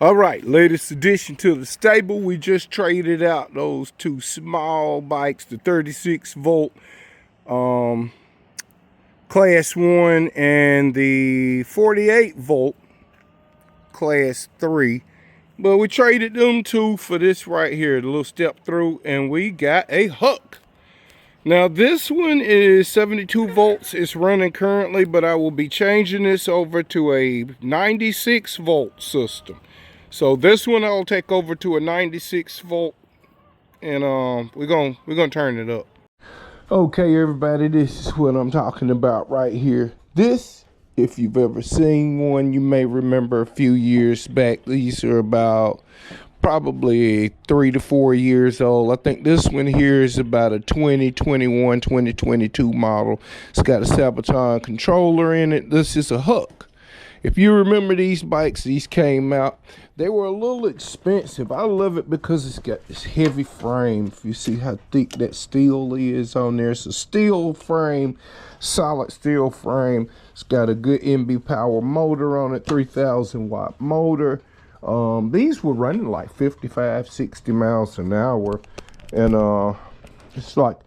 All right, latest addition to the stable. We just traded out those two small bikes, the 36 volt class 1 and the 48 volt class 3. But we traded them two for this right here, the little step through, and we got a hook. Now this one is 72 volts. It's running currently, but I will be changing this over to a 96 volt system. So this one I'll take over to a 96 volt, and we're gonna turn it up. Okay, everybody, this is what I'm talking about right here. This, if you've ever seen one, you may remember a few years back. These are about probably 3 to 4 years old. I think this one here is about a 2021, 2022 model. It's got a Sabaton controller in it. This is a hook. If you remember these bikes, these came out. They were a little expensive. I love it because it's got this heavy frame. If you see how thick that steel is on there, it's a steel frame, solid steel frame. It's got a good MB power motor on it, 3,000 watt motor. These were running like 55, 60 miles an hour. And it's like,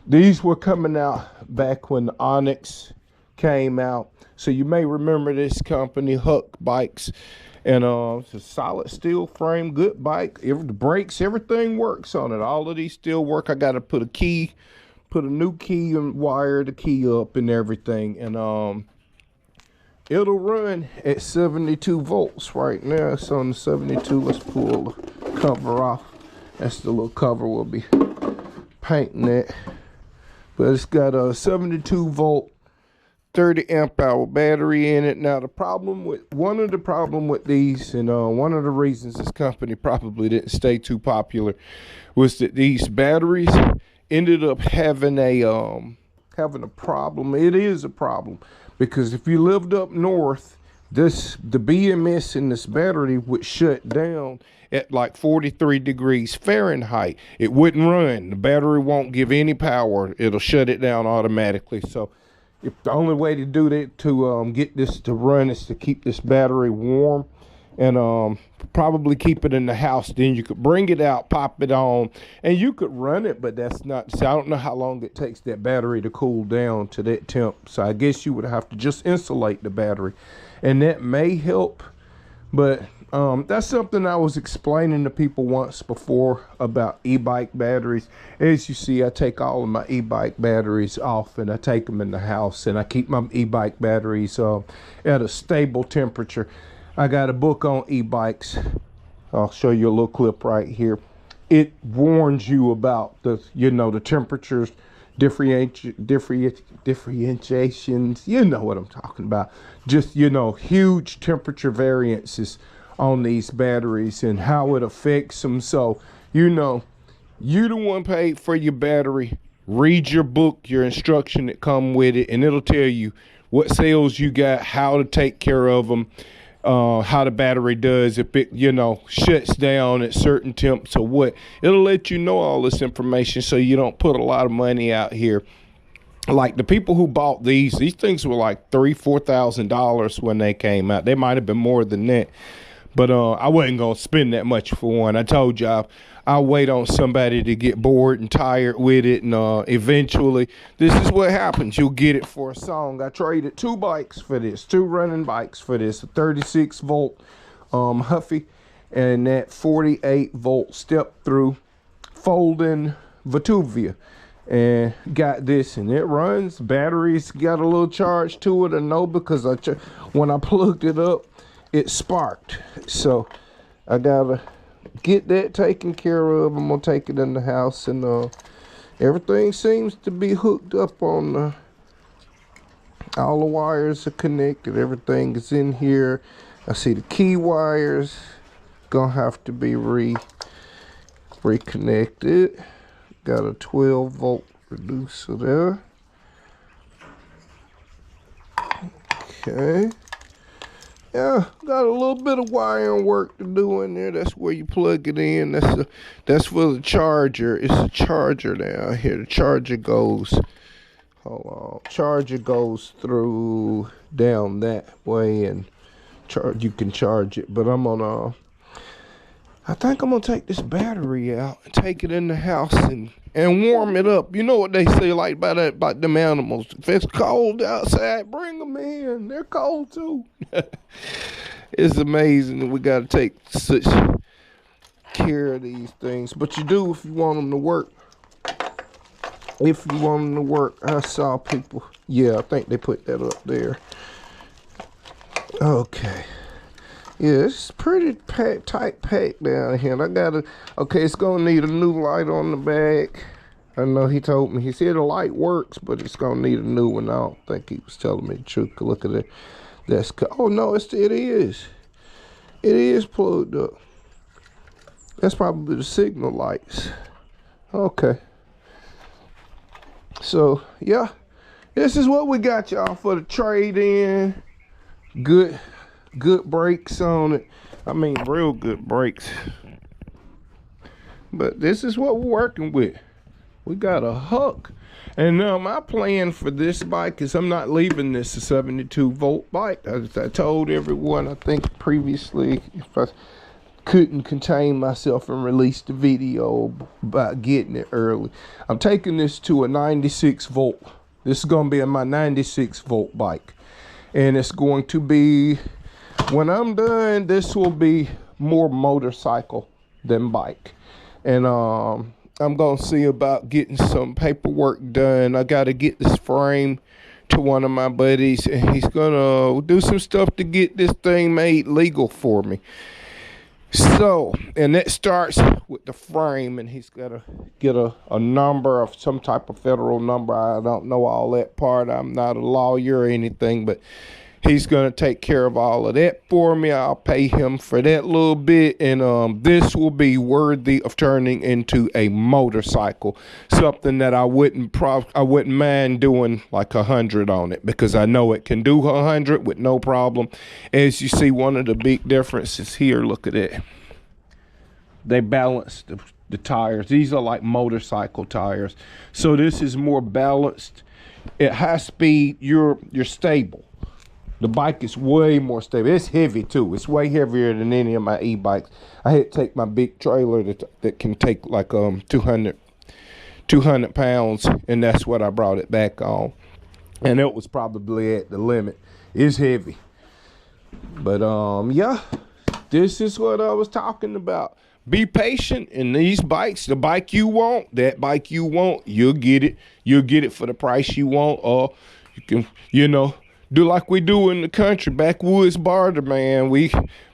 these were coming out back when the Onyx came out. So you may remember this company, Huck Bikes. And it's a solid steel frame, good bike. The brakes, everything works on it. All of these still work. I got to put a new key and wire the key up and everything. And it'll run at 72 volts right now. It's on the 72. Let's pull the cover off. That's the little cover we'll be painting it. But it's got a 72 volt 30 amp hour battery in it. Now one of the problem with these, and one of the reasons this company probably didn't stay too popular, was that these batteries ended up having a problem. It is a problem because if you lived up north, the BMS in this battery would shut down at like 43 degrees Fahrenheit. It wouldn't run. The battery won't give any power. It'll shut it down automatically. So if the only way to do that, to get this to run, is to keep this battery warm, and probably keep it in the house. Then you could bring it out, pop it on, and you could run it, but that's not, so I don't know how long it takes that battery to cool down to that temp. So I guess you would have to just insulate the battery, and that may help. But that's something I was explaining to people once before about e-bike batteries. As you see, I take all of my e-bike batteries off and I take them in the house, and I keep my e-bike batteries at a stable temperature. I got a book on e-bikes. I'll show you a little clip right here. It warns you about the temperatures, differentiations, you know what I'm talking about. Just, huge temperature variances on these batteries and how it affects them. So, you the one paid for your battery. Read your book, your instruction that come with it, and it'll tell you what cells you got, how to take care of them, how the battery does, if it, shuts down at certain temps or what. It'll let you know all this information so you don't put a lot of money out here. Like the people who bought these things were like $3,000-$4,000 when they came out. They might have been more than that. But I wasn't going to spend that much for one. I told y'all I'll wait on somebody to get bored and tired with it. And eventually, this is what happens. You'll get it for a song. I traded two bikes for this, two running bikes for this. A 36 volt Huffy and that 48 volt step through folding Vituvia. And got this, and it runs. Batteries got a little charge to it, I know, because when I plugged it up, it sparked. So I gotta get that taken care of. I'm gonna take it in the house, and everything seems to be hooked up on all the wires are connected. Everything is in here. I see the key wires gonna have to be reconnected. Got a 12 volt reducer there. Okay. Yeah, got a little bit of wiring work to do in there. That's where you plug it in. That's for the charger. It's a charger down here. The charger goes, hold on. Charger goes through down that way, and you can charge it. But I'm gonna, I think I'm gonna take this battery out and take it in the house and warm it up. You know what they say like about them animals. If it's cold outside, bring them in. They're cold too. It's amazing that we gotta take such care of these things. But you do if you want them to work. If you want them to work. I saw people. Yeah, I think they put that up there. Okay. Yeah, it's pretty tight pack down here. And I gotta, okay, it's gonna need a new light on the back. I know he told me, he said the light works, but it's gonna need a new one. I don't think he was telling me the truth. Look at it. That's, oh no, it is. It is plugged up. That's probably the signal lights. Okay. So, yeah. This is what we got, y'all, for the trade-in. Good brakes on it. I mean, real good brakes. But this is what we're working with. We got a Huck. And my plan for this bike is I'm not leaving this a 72 volt bike. As I told everyone, I think previously, if I couldn't contain myself and release the video about getting it early, I'm taking this to a 96 volt. This is going to be my 96 volt bike. And it's going to be, when I'm done, this will be more motorcycle than bike. And I'm going to see about getting some paperwork done. I got to get this frame to one of my buddies, and he's going to do some stuff to get this thing made legal for me. So, and that starts with the frame, and he's got to get a number of some type of federal number. I don't know all that part. I'm not a lawyer or anything, but he's going to take care of all of that for me. I'll pay him for that little bit, and this will be worthy of turning into a motorcycle. Something that I wouldn't mind doing like 100 on it, because I know it can do 100 with no problem. As you see, one of the big differences here, look at it. They balance the tires. These are like motorcycle tires. So this is more balanced. At high speed, you're stable. The bike is way more stable. It's heavy too. It's way heavier than any of my e-bikes. I had to take my big trailer that can take like 200 pounds, and that's what I brought it back on. And it was probably at the limit. It's heavy. But yeah, this is what I was talking about. Be patient in these bikes. The bike you want, that bike you want, you'll get it. You'll get it for the price you want, or you can, do like we do in the country. Backwoods barter, man.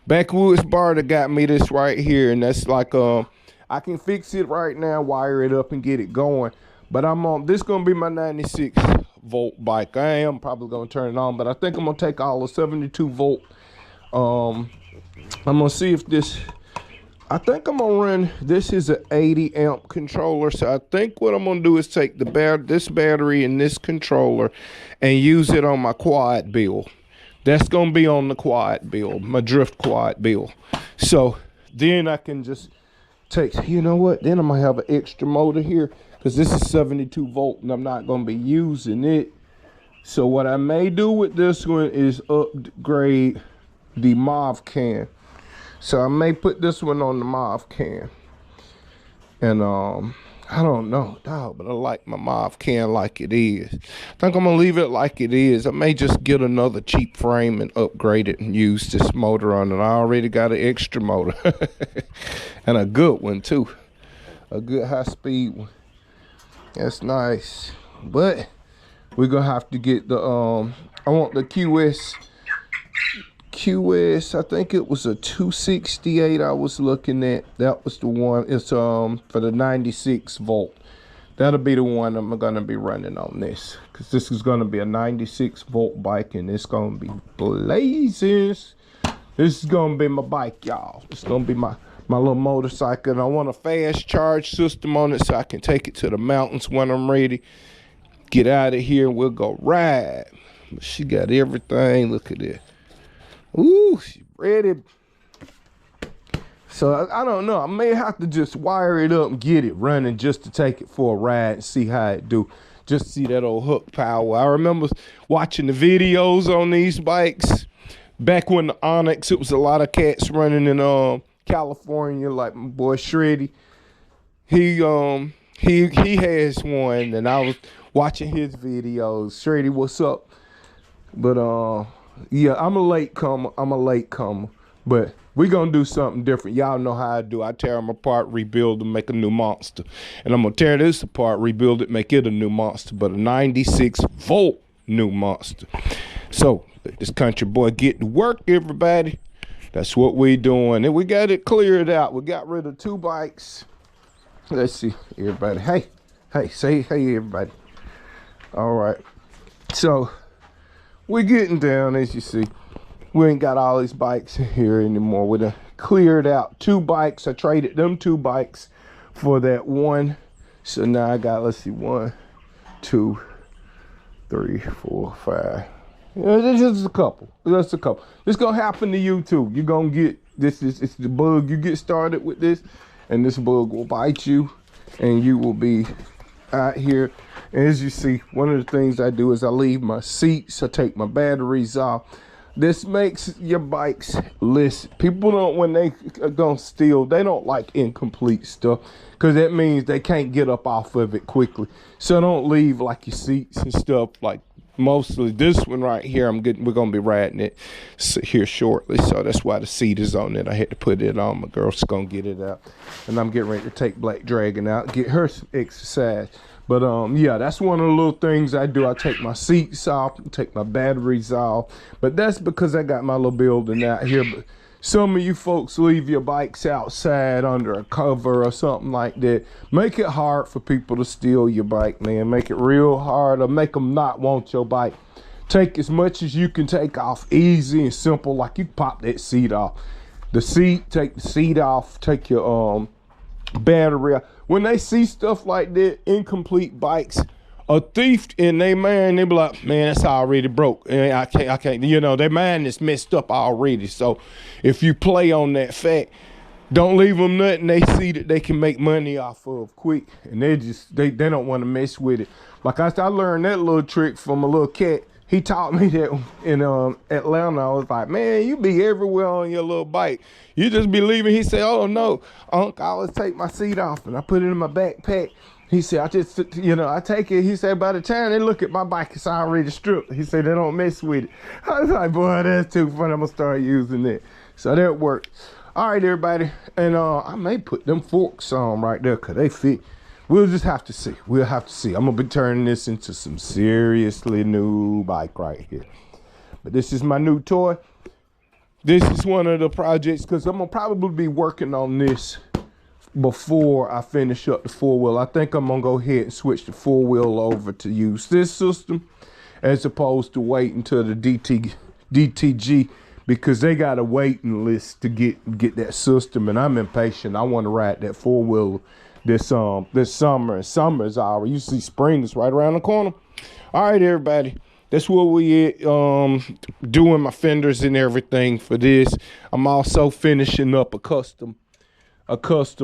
Backwoods barter got me this right here, and that's like I can fix it right now, wire it up and get it going. But this gonna be my 96 volt bike. I am probably gonna turn it on, but I think I'm gonna take all the 72 volt. I'm gonna see if this, I think I'm gonna run, this is an 80 amp controller. So I think what I'm gonna do is take this battery and this controller and use it on my quad build. That's gonna be on the quad build, my drift quad build. So then I can just take, you know what? Then I'm gonna have an extra motor here, because this is 72 volt and I'm not gonna be using it. So what I may do with this one is upgrade the MOV can. So I may put this one on the MOV can. And I don't know, dog, but I like my MOV can like it is. I think I'm gonna leave it like it is. I may just get another cheap frame and upgrade it and use this motor on it. I already got an extra motor. And a good one too. A good high speed one. That's nice. But we're gonna have to get the I want the QS, I think it was a 268 I was looking at. That was the one. It's for the 96 volt. That'll be the one I'm gonna be running on this, because this is gonna be a 96 volt bike, and it's gonna be blazing. This is gonna be my bike, y'all. It's gonna be my little motorcycle, and I want a fast charge system on it so I can take it to the mountains when I'm ready. Get out of here and we'll go ride. She got everything. Look at it. Ooh, she ready. So I don't know. I may have to just wire it up and get it running just to take it for a ride and see how it do. Just see that old hook power. I remember watching the videos on these bikes. Back when the Onyx, it was a lot of cats running in California, like my boy Shreddy. He has one, and I was watching his videos. Shreddy, what's up? But yeah, I'm a late comer. But we gonna do something different. Y'all know how I do. I tear them apart, rebuild them, make a new monster. And I'm gonna tear this apart, rebuild it, make it a new monster, but a 96 volt new monster. So let this country boy get to work, everybody. That's what we doing. And we got it cleared out. We got rid of 2 bikes. Let's see, everybody. Hey, say hey, everybody. All right. So we're getting down, as you see. We ain't got all these bikes here anymore. We done cleared out 2 bikes. I traded them 2 bikes for that one. So now I got, let's see, 1, 2, 3, 4, 5. It's just a couple. Just a couple. This gonna happen to you too. You're gonna get this. It's the bug. You get started with this, and this bug will bite you, and you will be out here. And as you see, one of the things I do is I leave my seats. I take my batteries off. This makes your bikes listen. People don't, when they are gonna steal, they don't like incomplete stuff, because that means they can't get up off of it quickly. So don't leave like your seats and stuff. Like mostly this one right here, we're gonna be riding it here shortly. So that's why the seat is on it. I had to put it on. My girl's gonna get it out, and I'm getting ready to take Black Dragon out, get her some exercise. But yeah, that's one of the little things I do. I take my seats off, take my batteries off. But that's because I got my little building out here. But some of you folks leave your bikes outside under a cover or something like that. Make it hard for people to steal your bike, man. Make it real hard, or make them not want your bike. Take as much as you can take off, easy and simple. Like you pop that seat off. The seat, take the seat off, take your battery out. When they see stuff like that, incomplete bikes, a thief in their mind, they be like, man, that's already broke. And I can't, you know, their mind is messed up already. So if you play on that fact, don't leave them nothing they see that they can make money off of quick. And they don't want to mess with it. Like I learned that little trick from a little cat. He taught me that in Atlanta. I was like, man, you be everywhere on your little bike. You just be leaving. He said, oh no, Unc, I always take my seat off and I put it in my backpack. He said, I just, you know, I take it. He said, by the time they look at my bike, it's already stripped. He said, they don't mess with it. I was like, boy, that's too funny. I'm gonna start using that. So that worked. All right, everybody. And I may put them forks on right there because they fit. We'll just have to see. We'll have to see. I'm going to be turning this into some seriously new bike right here. But this is my new toy. This is one of the projects, because I'm going to probably be working on this before I finish up the 4-wheel. I think I'm going to go ahead and switch the 4-wheel over to use this system as opposed to wait until the DTG, because they got a waiting list to get that system, and I'm impatient. I want to ride that 4-wheel this summer, and summer is already, you see spring is right around the corner. All right, everybody, that's what we doing my fenders and everything for this. I'm also finishing up a custom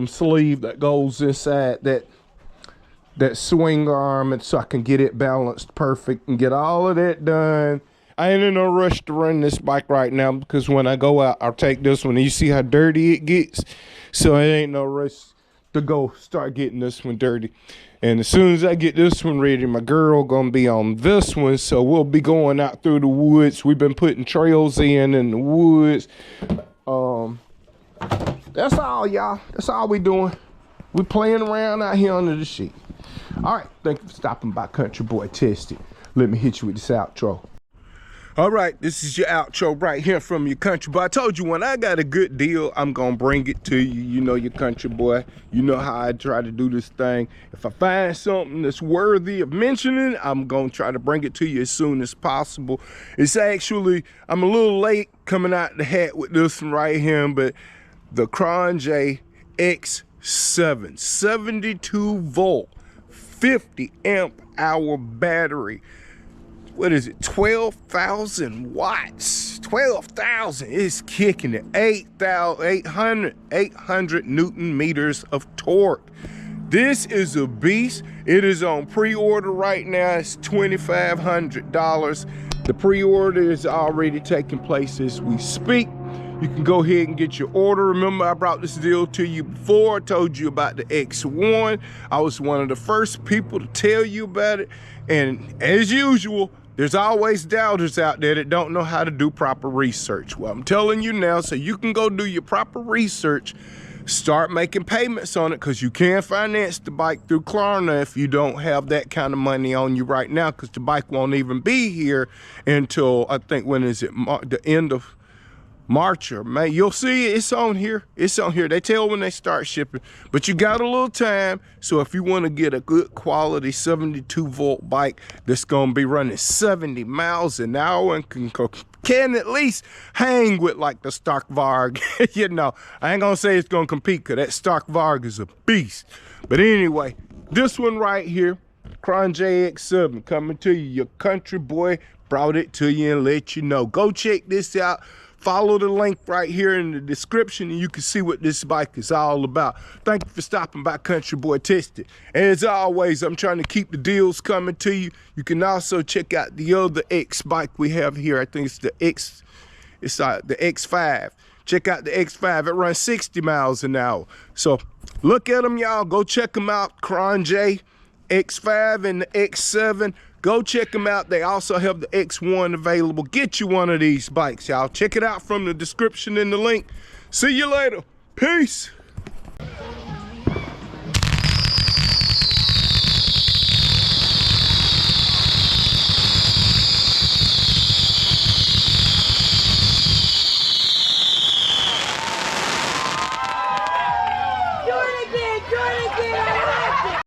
sleeve that goes inside that swing arm, and so I can get it balanced perfect and get all of that done. I ain't in no rush to run this bike right now, because when I go out, I'll take this one, and you see how dirty it gets, so it ain't no rush to go start getting this one dirty. And as soon as I get this one ready, my girl gonna be on this one, so we'll be going out through the woods. We've been putting trails in the woods. That's all, y'all. That's all we doing. We playing around out here under the sheet. All right, thank you for stopping by Country Boy Tested. Let me hit you with this outro. All right, this is your outro right here from your country boy. I told you, when I got a good deal, I'm gonna bring it to you. You know your country boy. You know how I try to do this thing. If I find something that's worthy of mentioning, I'm gonna try to bring it to you as soon as possible. It's actually, I'm a little late coming out the hat with this one right here, but the Cron J X7, 72 volt, 50 amp hour battery. What is it, 12,000 watts, 12,000, it's kicking it, 800 Newton meters of torque. This is a beast. It is on pre-order right now. It's $2,500. The pre-order is already taking place as we speak. You can go ahead and get your order. Remember, I brought this deal to you before. I told you about the X1. I was one of the first people to tell you about it. And as usual, there's always doubters out there that don't know how to do proper research. Well, I'm telling you now, so you can go do your proper research. Start making payments on it, because you can finance the bike through Klarna if you don't have that kind of money on you right now, because the bike won't even be here until, I think, when is it, the end of March or May. You'll see it's on here. It's on here. They tell when they start shipping, but you got a little time. So if you want to get a good quality 72 volt bike that's going to be running 70 miles an hour and can at least hang with like the stock Varg, you know, I ain't gonna say it's gonna compete, because that stock Varg is a beast. But anyway, this one right here, Cron JX7, coming to you. Your country boy brought it to you and let you know. Go check this out. Follow the link right here in the description and you can see what this bike is all about. Thank you for stopping by Country Boy Tested. As always, I'm trying to keep the deals coming to you. You can also check out the other X bike we have here. I think it's the the X5. Check out the X5. It runs 60 miles an hour. So look at them, y'all. Go check them out. Cron J, X5 and the X7. Go check them out. They also have the X1 available. Get you one of these bikes, y'all. Check it out from the description in the link. See you later. Peace.